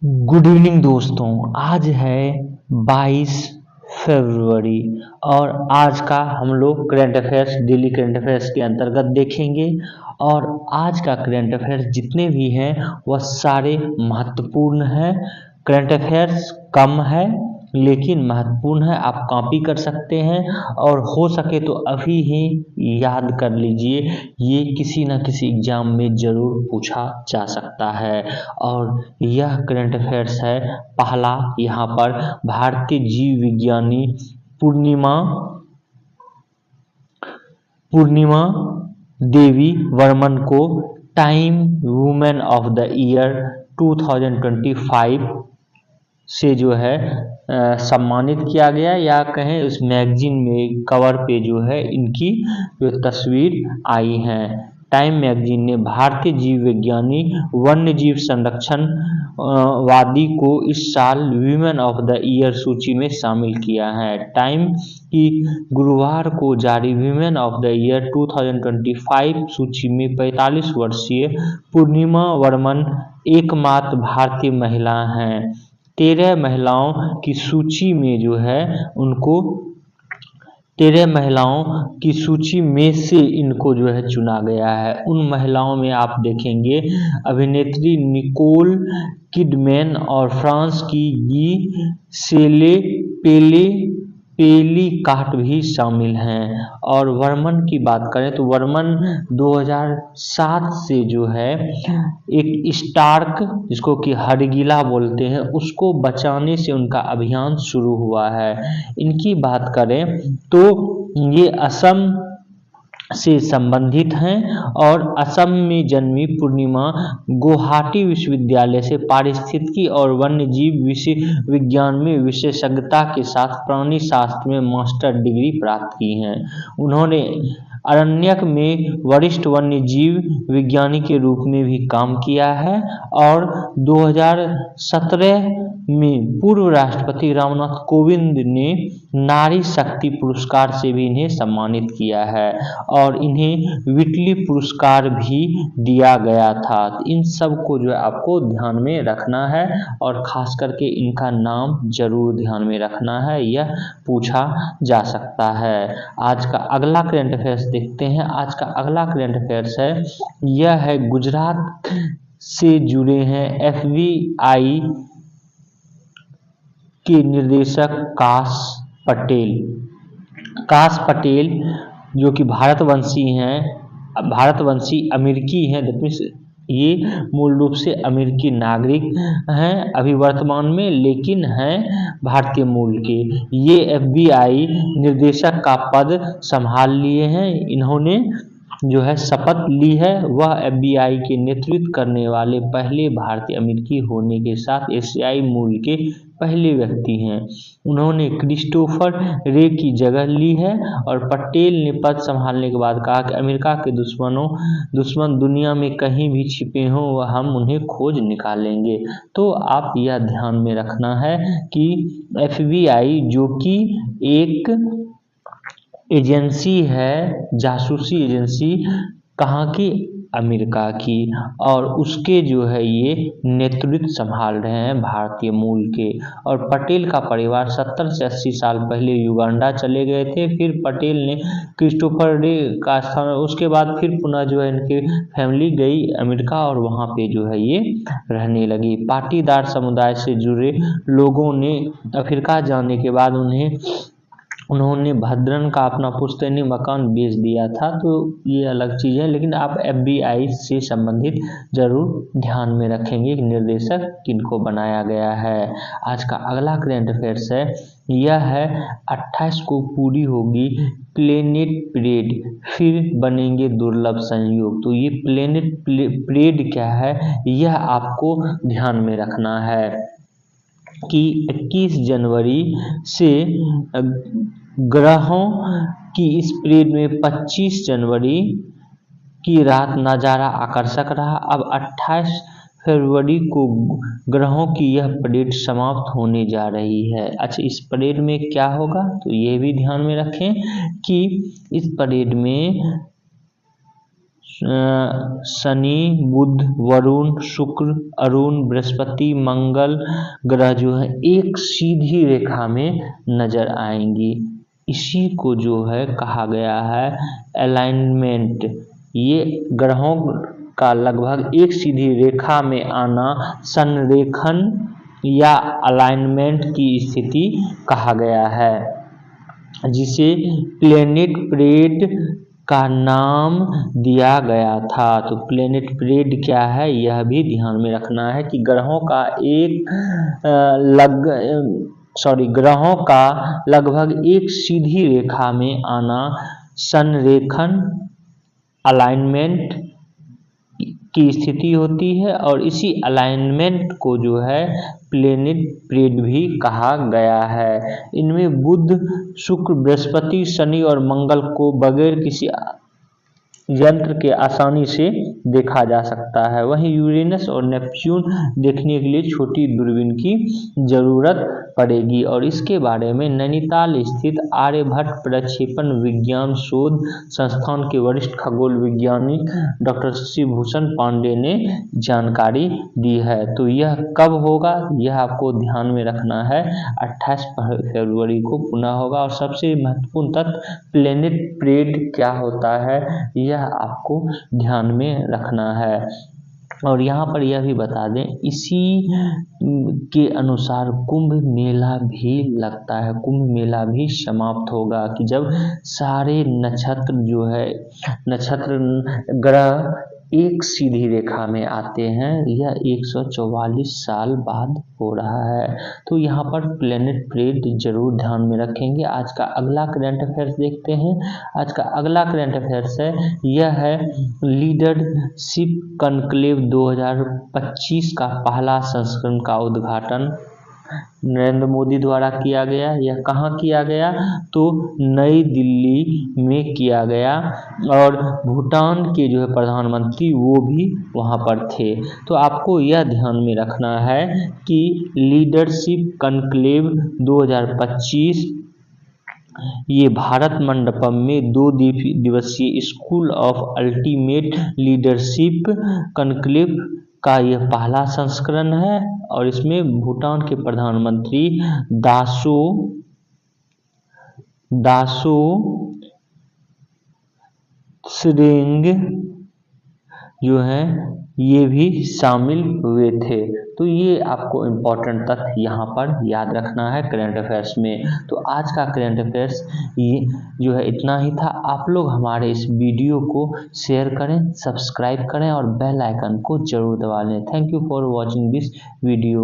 Good evening दोस्तों। आज है 22 फरवरी और आज का हम लोग current affairs daily current affairs के अंतर्गत देखेंगे। और आज का करंट अफेयर्स जितने भी हैं वह सारे महत्वपूर्ण हैं। करंट अफेयर्स कम है लेकिन महत्वपूर्ण है, आप कॉपी कर सकते हैं और हो सके तो अभी ही याद कर लीजिए, ये किसी न किसी एग्जाम में ज़रूर पूछा जा सकता है। और यह करंट अफेयर्स है पहला। यहाँ पर भारतीय जीव विज्ञानी पूर्णिमा देवी वर्मन को time women of the year 2025 से जो है सम्मानित किया गया, या कहें उस मैगजीन में कवर पे जो है इनकी जो तस्वीर आई है। टाइम मैगजीन ने भारतीय जीव विज्ञानी वन्य जीव संरक्षण वादी को इस साल वीमेन ऑफ द ईयर सूची में शामिल किया है। टाइम की गुरुवार को जारी वीमेन ऑफ द ईयर 2025 सूची में 45 वर्षीय पूर्णिमा वर्मन एकमात्र भारतीय महिला हैं। 13 महिलाओं की सूची में जो है उनको 13 महिलाओं की सूची में से इनको जो है चुना गया है। उन महिलाओं में आप देखेंगे अभिनेत्री निकोल किडमैन और फ्रांस की गी सेले पेलिकाट भी शामिल हैं। और वर्मन की बात करें तो वर्मन 2007 से जो है एक स्टार्क, जिसको कि हडगिला बोलते हैं, उसको बचाने से उनका अभियान शुरू हुआ है। इनकी बात करें तो ये असम से संबंधित हैं और असम में जन्मी पूर्णिमा गुवाहाटी विश्वविद्यालय से पारिस्थितिकी और वन्यजीव विज्ञान में विशेषज्ञता के साथ प्राणी शास्त्र में मास्टर डिग्री प्राप्त की है। उन्होंने अरण्यक में वरिष्ठ वन्यजीव विज्ञानी के रूप में भी काम किया है और 2017 में पूर्व राष्ट्रपति रामनाथ कोविंद ने नारी शक्ति पुरस्कार से भी इन्हें सम्मानित किया है और इन्हें विटली पुरस्कार भी दिया गया था। इन सब को जो है आपको ध्यान में रखना है और खास करके इनका नाम जरूर ध्यान में रखना है, यह पूछा जा सकता है। आज का अगला करंट अफेयर्स देखते हैं। आज का अगला करंट अफेयर्स है, यह है गुजरात से जुड़े हैं FBI के निदेशक काश पटेल जो कि भारतवंशी अमेरिकी हैं। ये मूल रूप से अमेरिकी नागरिक हैं अभी वर्तमान में, लेकिन हैं भारतीय मूल के। ये FBI निर्देशक का पद संभाल लिए हैं। इन्होंने जो है शपथ ली है। वह FBI के नेतृत्व करने वाले पहले भारतीय अमेरिकी होने के साथ एशियाई मूल के पहले व्यक्ति हैं। उन्होंने क्रिस्टोफर रे की जगह ली है और पटेल ने पद संभालने के बाद कहा कि अमेरिका के दुश्मन दुनिया में कहीं भी छिपे हों वह हम उन्हें खोज निकालेंगे। तो आप यह ध्यान में रखना है कि FBI जो कि एक एजेंसी है, जासूसी एजेंसी, कहाँ की? अमेरिका की, और उसके जो है ये नेतृत्व संभाल रहे हैं भारतीय मूल के। और पटेल का परिवार 70 से 80 साल पहले युगांडा चले गए थे। फिर पटेल ने क्रिस्टोफर रे का स्थान, उसके बाद फिर पुनः जो है इनकी फैमिली गई अमेरिका और वहाँ पे जो है ये रहने लगी। पाटीदार समुदाय से जुड़े लोगों ने अफ्रीका जाने के बाद उन्होंने भद्रन का अपना पुश्तैनी मकान बेच दिया था। तो ये अलग चीज़ है, लेकिन आप FBI से संबंधित जरूर ध्यान में रखेंगे कि निर्देशक किनको बनाया गया है। आज का अगला करंट अफेयर्स है, यह है 28 को पूरी होगी प्लेनेट परेड, फिर बनेंगे दुर्लभ संयोग। तो ये प्लेनेट परेड क्या है, यह आपको ध्यान में रखना है कि 21 जनवरी से ग्रहों की इस परेड में 25 जनवरी की रात नज़ारा आकर्षक रहा। अब 28 फरवरी को ग्रहों की यह परेड समाप्त होने जा रही है। अच्छा, इस परेड में क्या होगा, तो ये भी ध्यान में रखें कि इस परेड में शनि, बुध, वरुण, शुक्र, अरुण, बृहस्पति, मंगल ग्रह जो है एक सीधी रेखा में नजर आएंगी। इसी को जो है कहा गया है अलाइनमेंट। ये ग्रहों का लगभग एक सीधी रेखा में आना संरेखन या अलाइनमेंट की स्थिति कहा गया है, जिसे प्लेनेट परेड का नाम दिया गया था। तो प्लेनेट परेड क्या है यह भी ध्यान में रखना है कि ग्रहों का लगभग एक सीधी रेखा में आना संरेखन अलाइनमेंट की स्थिति होती है, और इसी अलाइनमेंट को जो है प्लेनेट परेड भी कहा गया है। इनमें बुध, शुक्र, बृहस्पति, शनि और मंगल को बगैर किसी यंत्र के आसानी से देखा जा सकता है। वहीं यूरेनस और नेपच्यून देखने के लिए छोटी दूरबीन की जरूरत पड़ेगी, और इसके बारे में नैनीताल स्थित आर्यभट्ट प्रक्षेपण विज्ञान शोध संस्थान के वरिष्ठ खगोल वैज्ञानिक डॉक्टर शशि भूषण पांडे ने जानकारी दी है। तो यह कब होगा यह आपको ध्यान में रखना है। 28 फरवरी को पुनः होगा। और सबसे महत्वपूर्ण तथ्य प्लेनेट परेड क्या होता है यह आपको ध्यान में रखना है। और यहाँ पर यह भी बता दें, इसी के अनुसार कुंभ मेला भी लगता है। कुंभ मेला भी समाप्त होगा कि जब सारे नक्षत्र ग्रह एक सीधी रेखा में आते हैं। यह 144 साल बाद हो रहा है। तो यहाँ पर प्लेनेट परेड जरूर ध्यान में रखेंगे। आज का अगला करंट अफेयर्स देखते हैं। आज का अगला करंट अफेयर्स है, यह है लीडरशिप कॉन्क्लेव 2025 का पहला संस्करण का उद्घाटन नरेंद्र मोदी द्वारा किया गया। यह कहाँ किया गया तो नई दिल्ली में किया गया, और भूटान के जो है प्रधानमंत्री वो भी वहाँ पर थे। तो आपको यह ध्यान में रखना है कि लीडरशिप कॉन्क्लेव 2025 ये भारत मंडपम में 2 दिवसीय school of ultimate leadership conclave का यह पहला संस्करण है, और इसमें भूटान के प्रधानमंत्री दासो त्शेरिंग जो हैं ये भी शामिल हुए थे। तो ये आपको इम्पोर्टेंट तथ्य यहाँ पर याद रखना है करंट अफेयर्स में। तो आज का करंट अफेयर्स ये जो है इतना ही था। आप लोग हमारे इस वीडियो को शेयर करें, सब्सक्राइब करें और बेल आइकन को जरूर दबा लें। Thank you for watching this video.